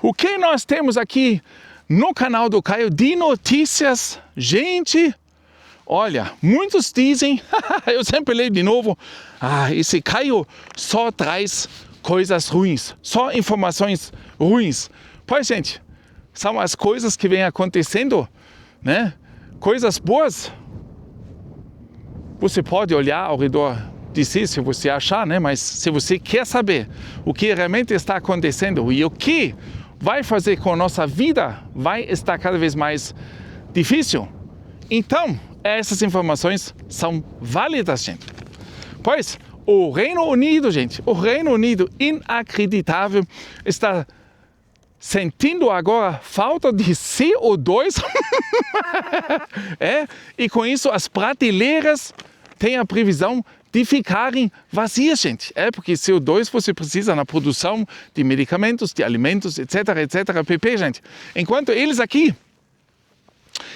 O que nós temos aqui no canal do Caio de notícias? Gente, olha, muitos dizem, eu sempre leio de novo, esse Caio só traz coisas ruins, só informações ruins. Pois, gente, são as coisas que vêm acontecendo, né? Coisas boas, você pode olhar ao redor de si, se você achar, né? Mas se você quer saber o que realmente está acontecendo e o que vai fazer com a nossa vida vai estar cada vez mais difícil, então essas informações são válidas, gente. Pois o Reino Unido, gente, o Reino Unido, inacreditável, está sentindo agora falta de CO2 e com isso as prateleiras têm a previsão de ficarem vazias, gente. Porque CO2 você precisa na produção de medicamentos, de alimentos, etc, pp, gente. Enquanto eles aqui,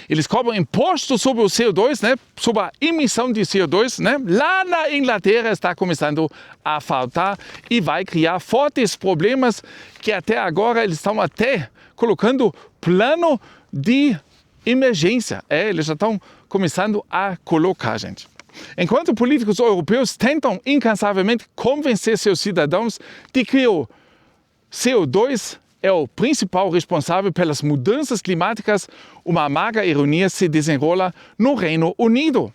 eles cobram imposto sobre o CO2, né? Sobre a emissão de CO2, né? Lá na Inglaterra está começando a faltar e vai criar fortes problemas que até agora eles estão até colocando plano de emergência. Eles já estão começando a colocar, gente. Enquanto políticos europeus tentam incansavelmente convencer seus cidadãos de que o CO2 é o principal responsável pelas mudanças climáticas, uma amarga ironia se desenrola no Reino Unido.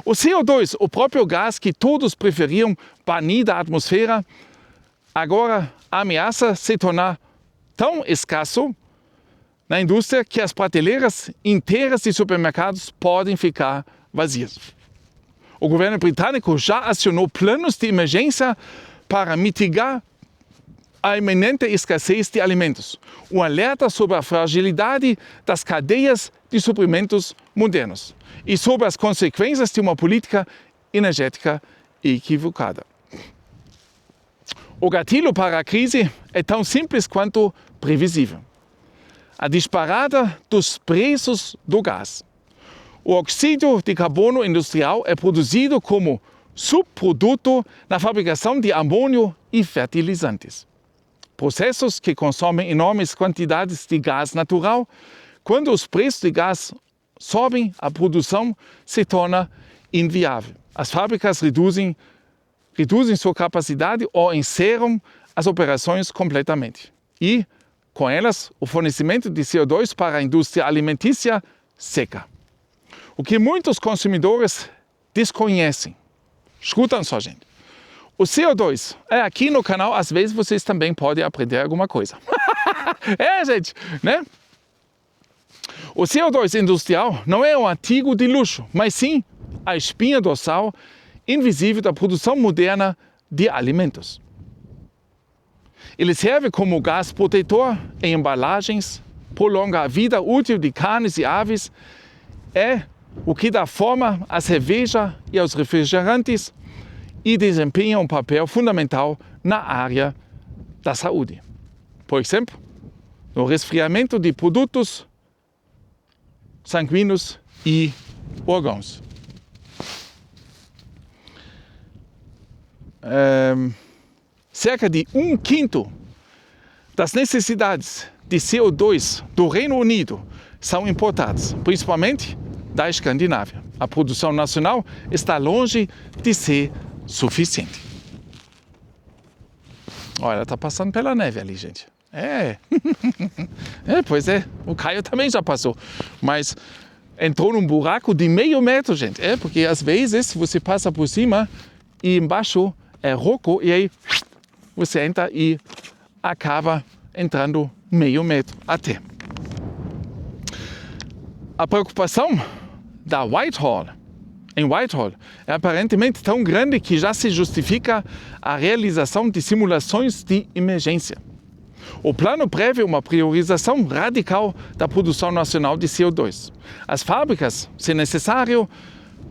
O CO2, o próprio gás que todos preferiam banir da atmosfera, agora ameaça se tornar tão escasso na indústria que as prateleiras inteiras de supermercados podem ficar vazias. O governo britânico já acionou planos de emergência para mitigar a iminente escassez de alimentos. Um alerta sobre a fragilidade das cadeias de suprimentos modernos e sobre as consequências de uma política energética equivocada. O gatilho para a crise é tão simples quanto previsível. A disparada dos preços do gás. O oxídio de carbono industrial é produzido como subproduto na fabricação de amônio e fertilizantes. Processos que consomem enormes quantidades de gás natural. Quando os preços de gás sobem, a produção se torna inviável. As fábricas reduzem sua capacidade ou encerram as operações completamente. E, com elas, o fornecimento de CO2 para a indústria alimentícia seca. O que muitos consumidores desconhecem. Escutam só, gente. O CO2, aqui no canal, às vezes vocês também podem aprender alguma coisa. Gente, né? O CO2 industrial não é um artigo de luxo, mas sim a espinha dorsal invisível da produção moderna de alimentos. Ele serve como gás protetor em embalagens, prolonga a vida útil de carnes e aves, é o que dá forma à cerveja e aos refrigerantes e desempenha um papel fundamental na área da saúde. Por exemplo, no resfriamento de produtos sanguíneos e órgãos. Cerca de 1/5 das necessidades de CO2 do Reino Unido são importadas, principalmente da Escandinávia. A produção nacional está longe de ser suficiente. Olha, está passando pela neve ali, gente. Pois é. O Caio também já passou. Mas entrou num buraco de meio metro, gente. Porque às vezes você passa por cima e embaixo é roco e aí você entra e acaba entrando meio metro até. A preocupação da Whitehall é aparentemente tão grande que já se justifica a realização de simulações de emergência. O plano prevê uma priorização radical da produção nacional de CO2. As fábricas, se necessário,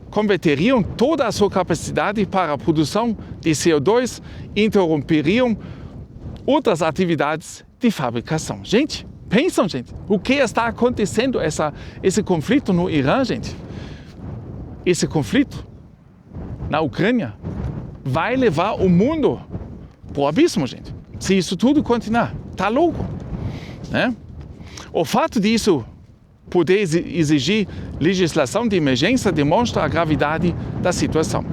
converteriam toda a sua capacidade para a produção de CO2 e interromperiam outras atividades de fabricação. Gente, pensam, gente, o que está acontecendo, esse conflito no Irã, gente? Esse conflito na Ucrânia vai levar o mundo para o abismo, gente. Se isso tudo continuar, tá louco. né? O fato disso poder exigir legislação de emergência demonstra a gravidade da situação.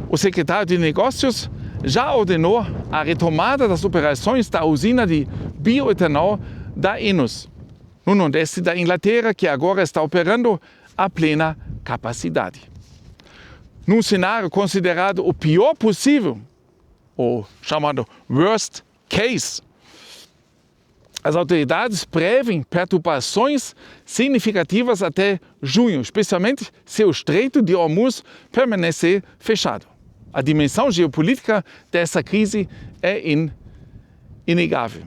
O secretário de Negócios já ordenou a retomada das operações da usina de bioetanol da Enus, no nordeste da Inglaterra, que agora está operando a plena capacidade. Num cenário considerado o pior possível, o chamado worst case, as autoridades prevêem perturbações significativas até junho, especialmente se o Estreito de Hormuz permanecer fechado. A dimensão geopolítica dessa crise é inegável.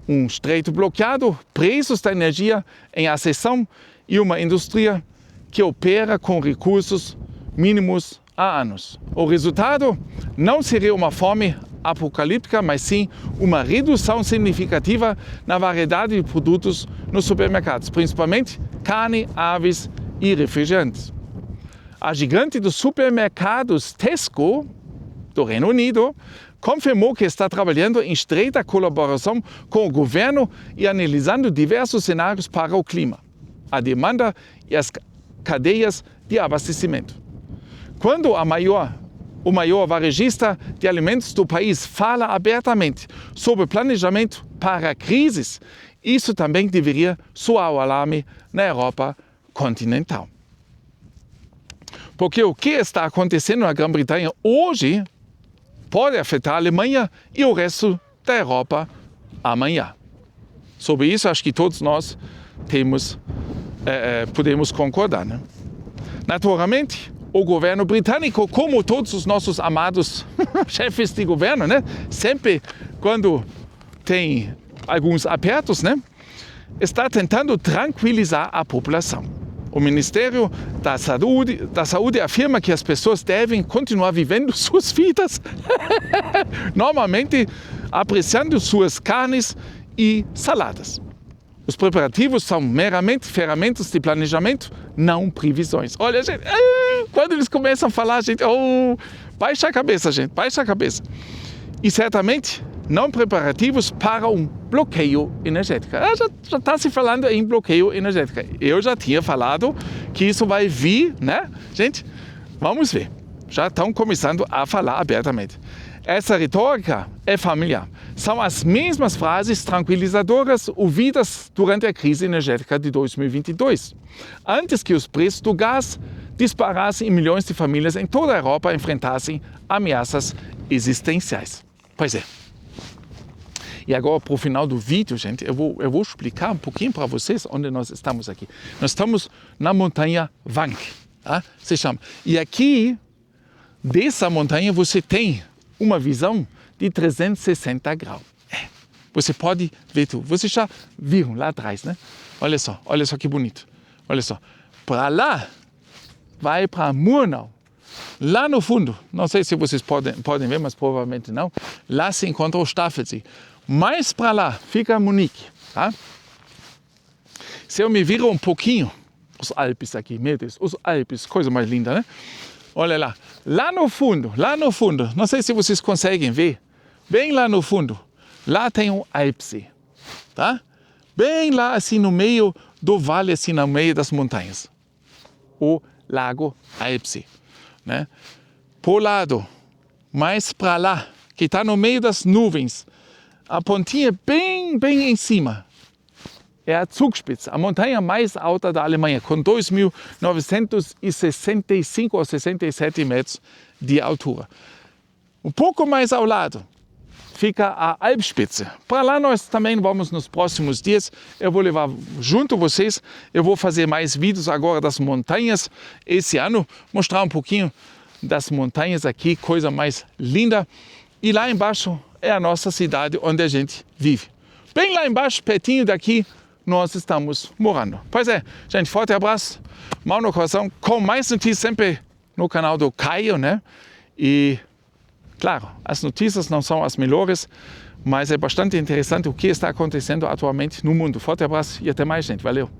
Um estreito bloqueado, preços da energia em ascensão e uma indústria que opera com recursos mínimos há anos. O resultado não seria uma fome apocalíptica, mas sim uma redução significativa na variedade de produtos nos supermercados, principalmente carne, aves e refrigerantes. A gigante dos supermercados Tesco, do Reino Unido, confirmou que está trabalhando em estreita colaboração com o governo e analisando diversos cenários para o clima, a demanda e as cadeias de abastecimento. Quando o maior varejista de alimentos do país fala abertamente sobre planejamento para crises, isso também deveria soar o alarme na Europa continental. Porque o que está acontecendo na Grã-Bretanha hoje pode afetar a Alemanha e o resto da Europa amanhã. Sobre isso, acho que todos nós podemos concordar, né? Naturalmente, o governo britânico, como todos os nossos amados chefes de governo, né? Sempre quando tem alguns apertos, né? Está tentando tranquilizar a população. O Ministério da Saúde afirma que as pessoas devem continuar vivendo suas vidas, normalmente apreciando suas carnes e saladas. Os preparativos são meramente ferramentas de planejamento, não previsões. Olha, gente, quando eles começam a falar, gente, baixa a cabeça, gente, baixa a cabeça. E certamente não preparativos para um bloqueio energético. Já está se falando em bloqueio energético. Eu já tinha falado que isso vai vir, né? Gente, vamos ver. Já estão começando a falar abertamente. Essa retórica é familiar. São as mesmas frases tranquilizadoras ouvidas durante a crise energética de 2022, antes que os preços do gás disparassem e milhões de famílias em toda a Europa enfrentassem ameaças existenciais. Pois é. E agora, para o final do vídeo, gente, eu vou explicar um pouquinho para vocês onde nós estamos aqui. Nós estamos na montanha Vank, tá? Se chama. E aqui, dessa montanha, você tem uma visão de 360 graus. Você pode ver tudo. Vocês já viram lá atrás, né? Olha só que bonito. Olha só. Para lá, vai para Murnau. Lá no fundo, não sei se vocês podem ver, mas provavelmente não, lá se encontra o Staffelsee. Mais para lá fica Munique, tá? Se eu me viro um pouquinho, os Alpes aqui, meu Deus, os Alpes, coisa mais linda, né? Olha lá, lá no fundo, não sei se vocês conseguem ver, bem lá no fundo, lá tem um Alpsee, tá? Bem lá assim no meio do vale, assim no meio das montanhas, o Lago Alpsee, né? Por lado, mais para lá, que está no meio das nuvens, a pontinha bem em cima, é a Zugspitze, a montanha mais alta da Alemanha, com 2.965 ou 67 metros de altura. Um pouco mais ao lado fica a Alpspitze. Para lá nós também vamos nos próximos dias. Eu vou levar junto vocês. Eu vou fazer mais vídeos agora das montanhas esse ano, mostrar um pouquinho das montanhas aqui, coisa mais linda. E lá embaixo é a nossa cidade onde a gente vive. Bem lá embaixo, pertinho daqui, nós estamos morando. Pois é, gente, forte abraço, mão no coração, com mais notícias sempre no canal do Caio, né? E, claro, as notícias não são as melhores, mas é bastante interessante o que está acontecendo atualmente no mundo. Forte abraço e até mais, gente. Valeu!